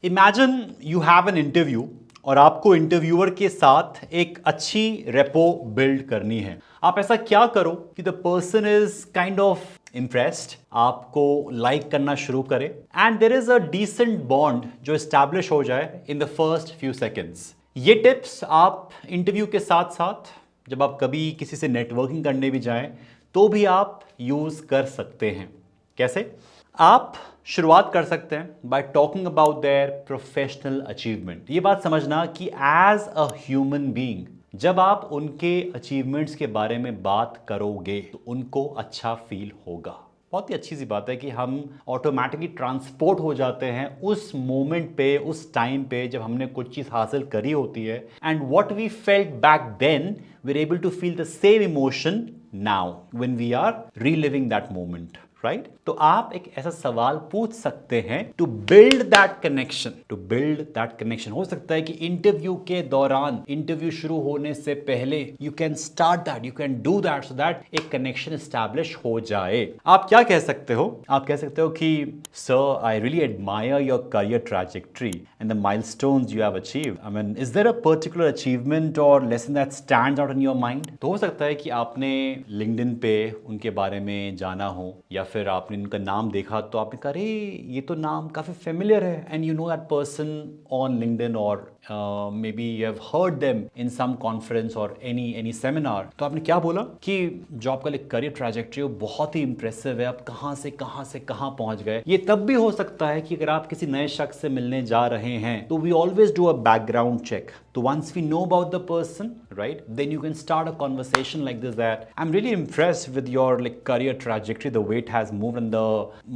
Imagine you have an interview और आपको interviewer के साथ एक अच्छी रेपो बिल्ड करनी है। आप ऐसा क्या करो कि the person is kind of impressed, आपको लाइक करना शुरू करे and there is a decent bond जो एस्टैब्लिश हो जाए in the first few seconds. ये टिप्स आप इंटरव्यू के साथ साथ जब आप कभी किसी से नेटवर्किंग करने भी जाएं तो भी आप यूज कर सकते हैं। कैसे? आप शुरुआत कर सकते हैं bye talking about their professional achievement. ये बात समझना कि एज अ ह्यूमन बीइंग जब आप उनके अचीवमेंट्स के बारे में बात करोगे तो उनको अच्छा फील होगा। बहुत ही अच्छी सी बात है कि हम ऑटोमेटिकली ट्रांसपोर्ट हो जाते हैं उस मोमेंट पे, उस टाइम पे जब हमने कुछ चीज़ हासिल करी होती है and what we felt back then we are able to feel the same emotion now when we are reliving that moment, right? तो आप एक ऐसा सवाल पूछ सकते हैं to build that connection. To build that connection हो सकता है कि इंटरव्यू के दौरान, इंटरव्यू शुरू होने से पहले you can start that, you can do that so that एक कनेक्शन एस्टैब्लिश हो जाए। आप क्या कह सकते हो? आप कह सकते हो कि sir I really admire your career trajectory and the milestones you have achieved. I mean is there a particular achievement और lesson that stands out in your mind? तो हो सकता है कि आपने लिंक्डइन पे उनके बारे में जाना हो या फिर आपने उनका नाम देखा तो आपने कहा अरे ये तो नाम काफ़ी फेमिलियर है and you know that person on LinkedIn और maybe you have heard them in some conference और एनी सेमिनार। तो आपने क्या बोला कि जो आपका करियर ट्रैजेक्टरी वो बहुत ही इंप्रेसिव है, आप कहाँ से कहाँ पहुंच गए। ये तब भी हो सकता है कि अगर आप किसी नए शख्स से मिलने जा रहे हैं तो we always do a background check. तो once we know about the person, right, then you can start a conversation like this that I'm really impressed with your career trajectory, the way it has moved and the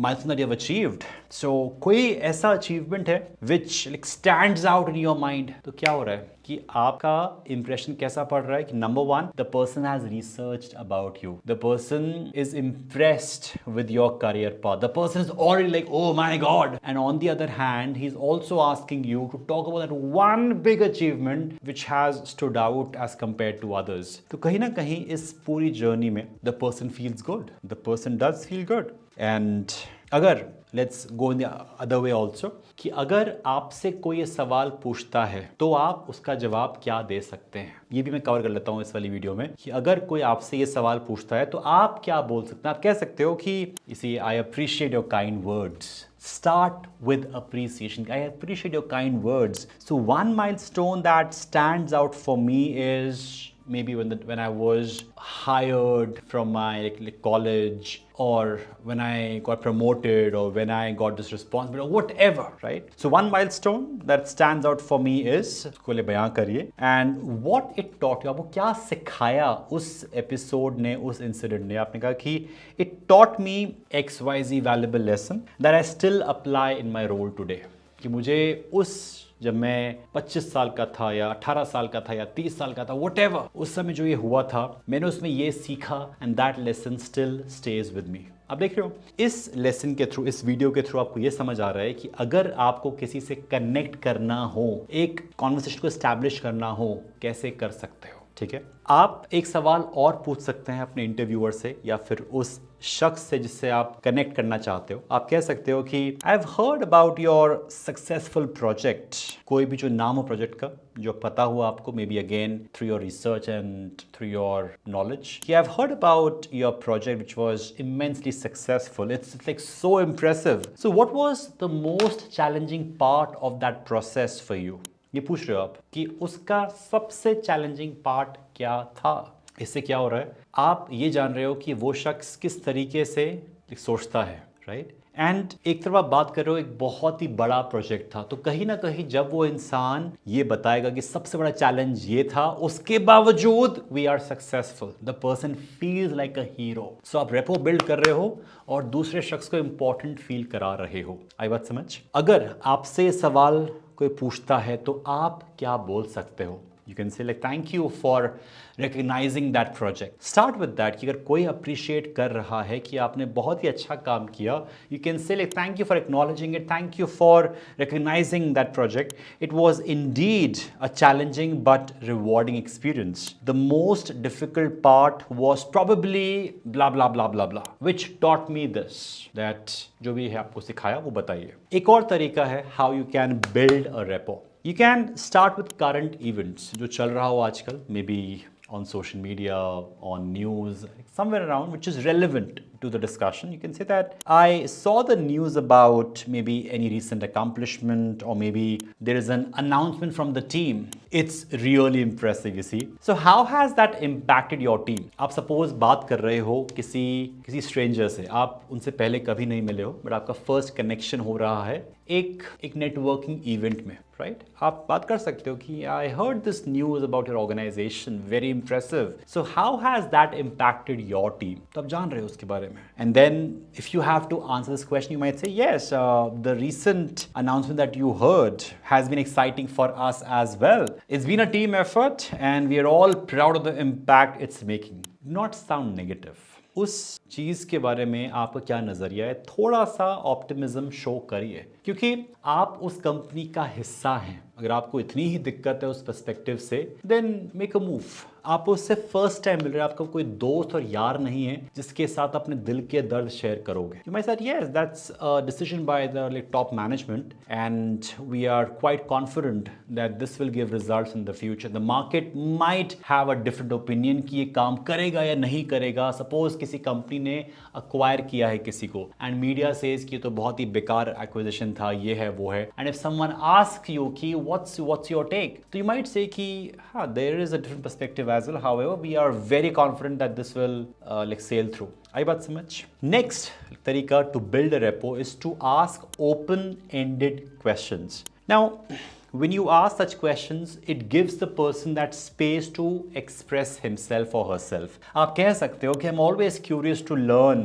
milestone that you have achieved. So कोई ऐसा achievement है which stands out in your mind? तो क्या हो रहा है कि आपका इंप्रेशन कैसा पड़ रहा है कि number one, the person has researched about you, the person is impressed with your career path, the person is already like oh my god, and on the other hand he is also asking you to talk about that one big achievement which has stood out as compare to others. तो कहीं ना कहीं इस पूरी journey में the person feels good, the person does feel good. And अगर let's go in the other way also कि अगर आपसे कोई ये सवाल पूछता है तो आप उसका जवाब क्या दे सकते हैं, ये भी मैं कवर कर लेता हूँ इस वाली वीडियो में कि अगर कोई आपसे ये सवाल पूछता है तो आप क्या बोल सकते हैं। आप कह सकते हो कि इसी I appreciate your kind words. Start with appreciation. I appreciate your kind words. So one milestone that stands out for me is maybe when I was hired from my college, or when I got promoted, or when I got this responsibility, or whatever, right? So one milestone that stands out for me is इसको ले बयां करिए and what it taught you। आपको क्या सिखाया उस episode ने, उस इंसिडेंट ने? आपने कहा कि it taught me XYZ valuable lesson that I still apply in my role today। कि मुझे उस जब मैं 25 साल का था या 18 साल का था या 30 साल का था, whatever, उस समय जो ये हुआ था मैंने उसमें ये सीखा and that lesson still stays with me। आप देख रहे हो इस लेसन के थ्रू, इस वीडियो के थ्रू आपको ये समझ आ रहा है कि अगर आपको किसी से कनेक्ट करना हो, एक कॉन्वर्सेशन को एस्टैब्लिश करना हो, कैसे कर सकते हो। ठीक है, आप एक सवाल और पूछ सकते हैं अपने इंटरव्यूअर से या फिर उस शख्स से जिससे आप कनेक्ट करना चाहते हो। आप कह सकते हो कि I have heard about your successful project. कोई भी जो नाम हो प्रोजेक्ट का जो पता हुआ आपको, maybe again through your research and through your knowledge, कि I have heard about your project which was immensely successful, it's like so impressive. So what was the most challenging part of that process for you? ये पूछ रहे हो आप कि उसका सबसे challenging part क्या था। इससे क्या हो रहा है, आप ये जान रहे हो कि वो शख्स किस तरीके से सोचता है, राइट? एंड एक तरफ आप बात कर रहे हो एक बहुत ही बड़ा प्रोजेक्ट था, तो कहीं ना कहीं जब वो इंसान ये बताएगा कि सबसे बड़ा चैलेंज ये था, उसके बावजूद we are successful, the person feels like a hero. So आप रेपो बिल्ड कर रहे हो और दूसरे शख्स को इंपॉर्टेंट फील करा रहे हो। आई बात समझ? अगर आपसे सवाल कोई पूछता है तो आप क्या बोल सकते हो? You can say like thank you for recognizing that project. Start with that कि अगर कोई appreciate कर रहा है कि आपने बहुत ही अच्छा काम किया, you can say like thank you for acknowledging it, thank you for recognizing that project. It was indeed a challenging but rewarding experience. The most difficult part was probably blah blah blah blah blah, which taught me this, that जो भी है आपको सिखाया वो बताइए. एक और तरीका है how you can build a rapport. You can start with current events जो चल रहा हो आजकल, maybe on social media, on news, somewhere around which is relevant to the discussion. You can say that I saw the news about maybe any recent accomplishment, or maybe there is an announcement from the team. It's really impressive, you see. So how has that impacted your team? आप suppose बात कर रहे हो किसी stranger से, आप उनसे पहले कभी नहीं मिले हो, but आपका first connection हो रहा है एक नेटवर्किंग इवेंट में, राइट? आप बात कर सकते हो कि I heard this news about your organisation, very impressive, so how has that impacted your team? तो आप जान रहे हो उसके बारे में. And then if you have to answer this question, you might say yes, the recent announcement that you heard has been exciting for us as well. It's been a team effort and we are all proud of the impact it's making. Not sound negative. उस चीज़ के बारे में आपका क्या नज़रिया है, थोड़ा सा ऑप्टिमिज्म शो करिए, क्योंकि आप उस कंपनी का हिस्सा हैं. अगर आपको इतनी ही दिक्कत है उस पर्सपेक्टिव से, देन मेक अ मूव. आप उससे फर्स्ट टाइम मिल रहे हैं, आपका कोई दोस्त और यार नहीं है जिसके साथ अपने दिल के दर्द शेयर करोगे. You might say yes, that's a decision by the top management and we are quite confident that this will give results in the future. The market might have a different opinion कि ये काम करेगा या नहीं करेगा. Suppose किसी company ने acquire किया है किसी को एंड मीडिया सेज कि तो बहुत ही बेकार एक्विजिशन था, ये है वो है, and if someone ask you कि व्हाट्स योर टेक, तो यू माइट से कि हाँ, there is a different perspective as well. However, we are very confident that this will sail through. आई बात समझ? नेक्स्ट तरीका to build a rapport is to ask open-ended questions. Now, when you ask such questions, it gives the person that space to express himself or herself. आप कह सकते हो कि I'm always curious to learn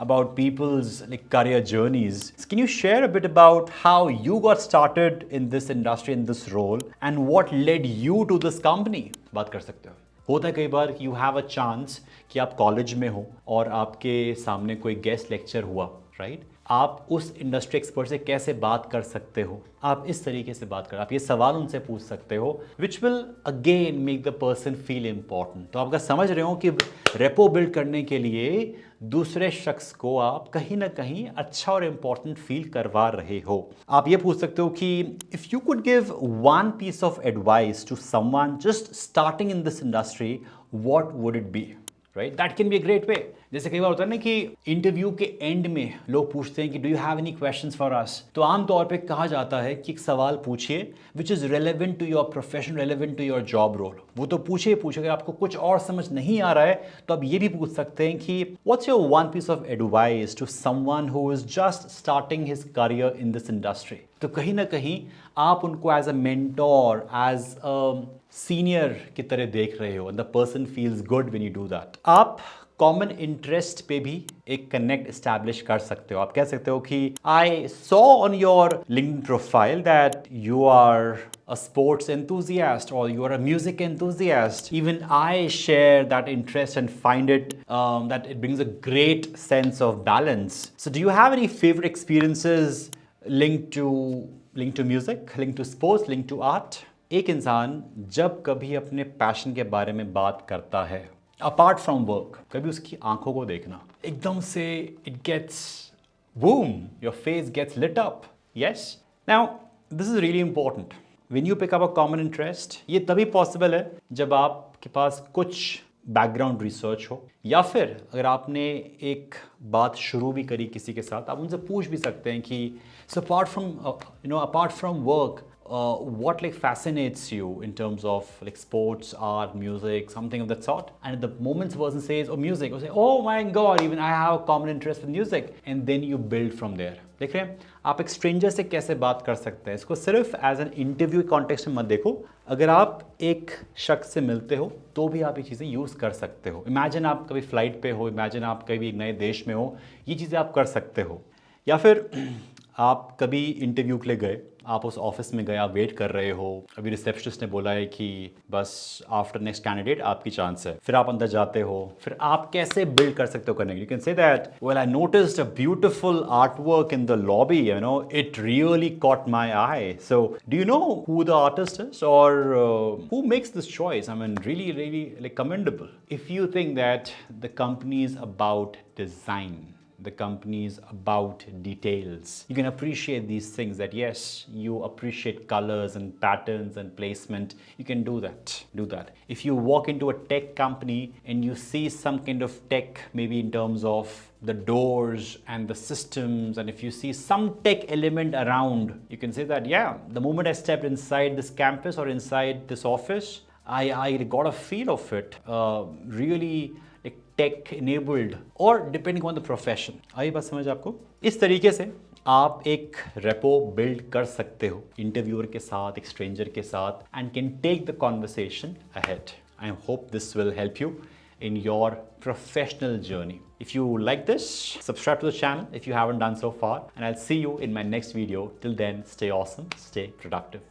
about people's career journeys. Can you share a bit about how you got started in this industry, in this role, and what led you to this company? बात कर सकते हो. होता है कई बार you have a chance कि आप college में हो और आपके सामने कोई गेस्ट लेक्चर हुआ, राइट? आप उस इंडस्ट्री एक्सपर्ट से कैसे बात कर सकते हो, आप इस तरीके से बात कर, आप ये सवाल उनसे पूछ सकते हो, which will again make the person feel important. तो आपका समझ रहे हो कि रेपो बिल्ड करने के लिए दूसरे शख्स को आप कहीं ना कहीं अच्छा और इम्पॉर्टेंट फील करवा रहे हो. आप ये पूछ सकते हो कि if you could give one piece of advice to someone just starting in this industry, what would it be? Right, that can be a great way. जैसे कई बार होता है ना कि इंटरव्यू के एंड में लोग पूछते हैं कि do you have any questions for us, तो आमतौर पे कहा जाता है कि एक सवाल पूछिए which is relevant to your profession, relevant to your job role. वो तो पूछिए. अगर आपको कुछ और समझ नहीं आ रहा है तो आप ये भी पूछ सकते हैं कि what's your one piece of advice to someone who is just starting his career in this industry. तो कहीं ना कहीं आप उनको as a mentor, as a senior की तरह देख रहे हो. The person feels good when you do that. आप कॉमन इंटरेस्ट पे भी एक कनेक्ट एस्टैब्लिश कर सकते हो. आप कह सकते हो कि I saw on your LinkedIn profile that you are a sports enthusiast or you are a music enthusiast. Even I share that interest and find it that it brings a great sense of balance. So do you have any favorite experiences linked to music, linked to sports, linked to art? एक इंसान जब कभी अपने passion के बारे में बात करता है अपार्ट फ्रॉम वर्क, कभी उसकी आंखों को देखना, एकदम से it gets boom, your face gets lit up. Yes, now this is really important. When you pick up a common interest, ये तभी पॉसिबल है जब आपके पास कुछ बैकग्राउंड रिसर्च हो, या फिर अगर आपने एक बात शुरू भी करी किसी के साथ, आप उनसे पूछ भी सकते हैं कि so apart from work, what fascinates you in terms of sports, art, music, something of that sort. And at the moment the person says, oh, music, you say, oh my god, even I have a common interest with music, and then you build from there. देख रहे हैं आप एक stranger से कैसे बात कर सकते हैं. इसको सिर्फ एज एन इंटरव्यू कॉन्टेक्स्ट में मत देखो. अगर आप एक शख्स से मिलते हो तो भी आप ये चीज़ें यूज़ कर सकते हो. इमेजिन आप कभी फ्लाइट पे हो, इमेजिन आप कभी एक नए देश में हो, ये चीज़ें आप कर सकते हो. या फिर आप कभी इंटरव्यू के लिए गए, आप उस ऑफिस में गए, आप वेट कर रहे हो, अभी रिसेप्शनिस्ट ने बोला है कि बस आफ्टर नेक्स्ट कैंडिडेट आपकी चांस है, फिर आप अंदर जाते हो, फिर आप कैसे बिल्ड कर सकते हो connect? You can say that well I noticed a beautiful art work in the lobby, you know it really caught my eye. So do you know who the artist is, or who makes this choice? I mean, really like commendable. If you think that the company is about design, the company is about details, you can appreciate these things, that yes, you appreciate colors and patterns and placement, you can do that. If you walk into a tech company and you see some kind of tech, maybe in terms of the doors and the systems, and if you see some tech element around, you can say that yeah, the moment I stepped inside this campus or inside this office, I got a feel of it, really like tech enabled, or depending on the profession. आई बात समझ आपको? इस तरीके से आप एक repo build कर सकते हो इंटरव्यूअर के साथ, एक स्ट्रेंजर के साथ, and can take the conversation ahead. I hope this will help you in your professional journey. If you like this, subscribe to the channel if you haven't done so far, and I'll see you in my next video. Till then, stay awesome, stay productive.